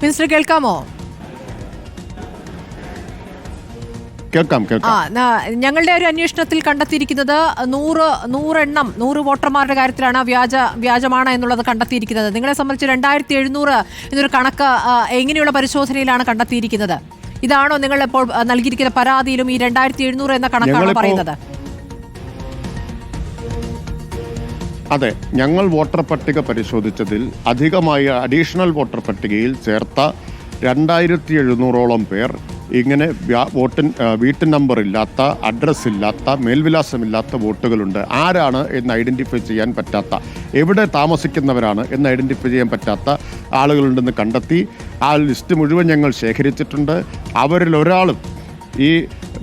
Minister കേൾക്കാമോ? കേൾക്കാം. ഞങ്ങളുടെ ഒരു അന്വേഷണത്തിൽ കണ്ടെത്തിയിരിക്കുന്നത് 100 വോട്ടർമാരുടെ കാര്യത്തിലാണ് വ്യാജമാണ് എന്നുള്ളത് കണ്ടെത്തിയിരിക്കുന്നത്. നിങ്ങളെ സംബന്ധിച്ച് 2700 എന്നൊരു കണക്ക് എങ്ങനെയുള്ള പരിശോധനയിലാണ് കണ്ടെത്തിയിരിക്കുന്നത്? ഇതാണോ നിങ്ങൾ ഇപ്പോൾ നൽകിയിരിക്കുന്ന പരാതിയിലും ഈ 2700 എന്ന കണക്കാണോ പറയുന്നത്? അതെ, ഞങ്ങൾ വോട്ടർ പട്ടിക പരിശോധിച്ചതിൽ അധികമായി അഡീഷണൽ വോട്ടർ പട്ടികയിൽ ചേർത്ത 2700ഓളം പേർ ഇങ്ങനെ വീട്ടു നമ്പർ ഇല്ലാത്ത, അഡ്രസ് ഇല്ലാത്ത, മേൽവിലാസമില്ലാത്ത വോട്ടുകളുണ്ട്. ആരാണ് എന്ന് ഐഡന്റിഫൈ ചെയ്യാൻ പറ്റാത്ത, എവിടെ താമസിക്കുന്നവരാണ് എന്ന് ഐഡന്റിഫൈ ചെയ്യാൻ പറ്റാത്ത ആളുകളുണ്ടെന്ന് കണ്ടെത്തി. ആ ലിസ്റ്റ് മുഴുവൻ ഞങ്ങൾ ശേഖരിച്ചിട്ടുണ്ട്. അവരിൽ ഒരാളും, ഈ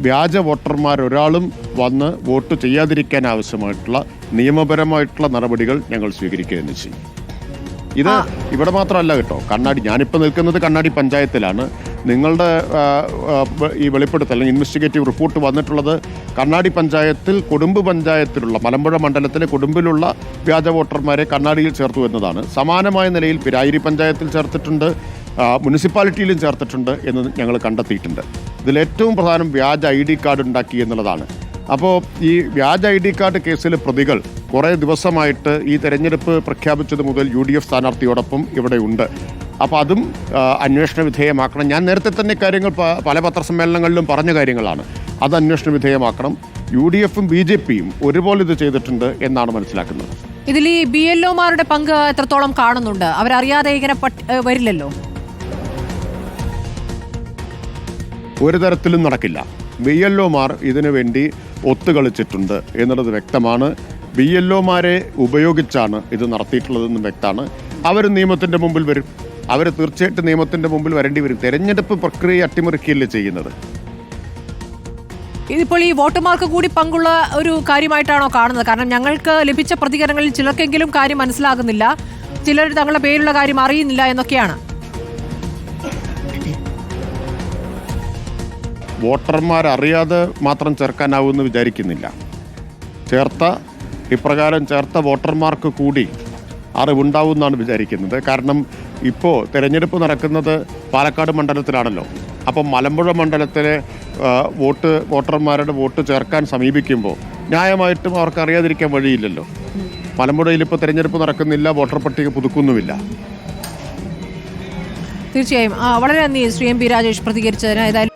വ്യാജ വോട്ടർമാരൊരാളും വന്ന് വോട്ട് ചെയ്യാതിരിക്കാൻ ആവശ്യമായിട്ടുള്ള നിയമപരമായിട്ടുള്ള നടപടികൾ ഞങ്ങൾ സ്വീകരിക്കുക തന്നെ ചെയ്യും. ഇത് ഇവിടെ മാത്രമല്ല കേട്ടോ, ഞാനിപ്പോൾ നിൽക്കുന്നത് കണ്ണാടി പഞ്ചായത്തിലാണ്. നിങ്ങളുടെ ഈ വെളിപ്പെടുത്തൽ അല്ലെങ്കിൽ ഇൻവെസ്റ്റിഗേറ്റീവ് റിപ്പോർട്ട് വന്നിട്ടുള്ളത് കണ്ണാടി പഞ്ചായത്തിൽ, കൊടുമ്പ് പഞ്ചായത്തിലുള്ള, മലമ്പുഴ മണ്ഡലത്തിലെ കൊടുമ്പിലുള്ള വ്യാജ വോട്ടർമാരെ കണ്ണാടിയിൽ ചേർത്തു എന്നതാണ്. സമാനമായ നിലയിൽ പിരായിരി പഞ്ചായത്തിൽ ചേർത്തിട്ടുണ്ട്, മുനിസിപ്പാലിറ്റിയിലും ചേർത്തിട്ടുണ്ട് എന്ന് ഞങ്ങൾ കണ്ടെത്തിയിട്ടുണ്ട്. ഇതിലേറ്റവും പ്രധാനം വ്യാജ ID കാർഡ് ഉണ്ടാക്കി എന്നുള്ളതാണ്. അപ്പോൾ ഈ വ്യാജ ID കാർഡ് കേസിലെ പ്രതികൾ കുറേ ദിവസമായിട്ട് ഈ തെരഞ്ഞെടുപ്പ് പ്രഖ്യാപിച്ചത് മുതൽ UDF സ്ഥാനാർത്ഥിയോടൊപ്പം ഇവിടെ ഉണ്ട്. അപ്പോൾ അതും അന്വേഷണ വിധേയമാക്കണം. ഞാൻ നേരത്തെ തന്നെ കാര്യങ്ങൾ പല പത്രസമ്മേളനങ്ങളിലും പറഞ്ഞ കാര്യങ്ങളാണ്. അത് അന്വേഷണ വിധേയമാക്കണം. UDFും BJPയും ഒരുപോലെ ഇത് ചെയ്തിട്ടുണ്ട് എന്നാണ് മനസ്സിലാക്കുന്നത്. ഇതിൽ ഈ BLOമാരുടെ പങ്ക് എത്രത്തോളം കാണുന്നുണ്ട്? അവരറിയാതെ ഇങ്ങനെ വരില്ലല്ലോ. ഒരു തരത്തിലും നടക്കില്ല. BLOമാർ ഇതിനു വേണ്ടി ഒത്തുകളിച്ചിട്ടുണ്ട് എന്നുള്ളത് വ്യക്തമാണ്. BLOമാരെ ഉപയോഗിച്ചാണ് ഇത് നടത്തിയിട്ടുള്ളതെന്നും വ്യക്തമാണ്. അവർ നിയമത്തിൻ്റെ മുമ്പിൽ വരും. അവർ തീർച്ചയായിട്ടും നിയമത്തിൻ്റെ മുമ്പിൽ വരേണ്ടി വരും. തെരഞ്ഞെടുപ്പ് പ്രക്രിയ അട്ടിമറിക്കുകയല്ലേ ചെയ്യുന്നത്. ഇതിപ്പോൾ ഈ വോട്ടർമാർക്ക് കൂടി പങ്കുള്ള ഒരു കാര്യമായിട്ടാണോ കാണുന്നത്? കാരണം ഞങ്ങൾക്ക് ലഭിച്ച പ്രതികരണങ്ങളിൽ ചിലർക്കെങ്കിലും കാര്യം മനസ്സിലാകുന്നില്ല, ചിലർ തങ്ങളുടെ പേരുള്ള കാര്യം അറിയുന്നില്ല എന്നൊക്കെയാണ്. വോട്ടർമാരറിയാതെ മാത്രം ചേർക്കാനാവുമെന്ന് വിചാരിക്കുന്നില്ല. ഇപ്രകാരം ചേർത്ത വോട്ടർമാർക്ക് കൂടി അറിവുണ്ടാവുമെന്നാണ് വിചാരിക്കുന്നത്. കാരണം ഇപ്പോൾ തിരഞ്ഞെടുപ്പ് നടക്കുന്നത് പാലക്കാട് മണ്ഡലത്തിലാണല്ലോ. അപ്പം മലമ്പുഴ മണ്ഡലത്തിലെ വോട്ടർമാരുടെ വോട്ട് ചേർക്കാൻ സമീപിക്കുമ്പോൾ ന്യായമായിട്ടും അവർക്ക് അറിയാതിരിക്കാൻ വഴിയില്ലല്ലോ. മലമ്പുഴയിൽ ഇപ്പോൾ തിരഞ്ഞെടുപ്പ് നടക്കുന്നില്ല, വോട്ടർ പട്ടിക പുതുക്കുന്നുമില്ല. തീർച്ചയായും വളരെ നന്ദി ശ്രീ MP രാജേഷ് പ്രതികരിച്ചതിന്. ഏതായാലും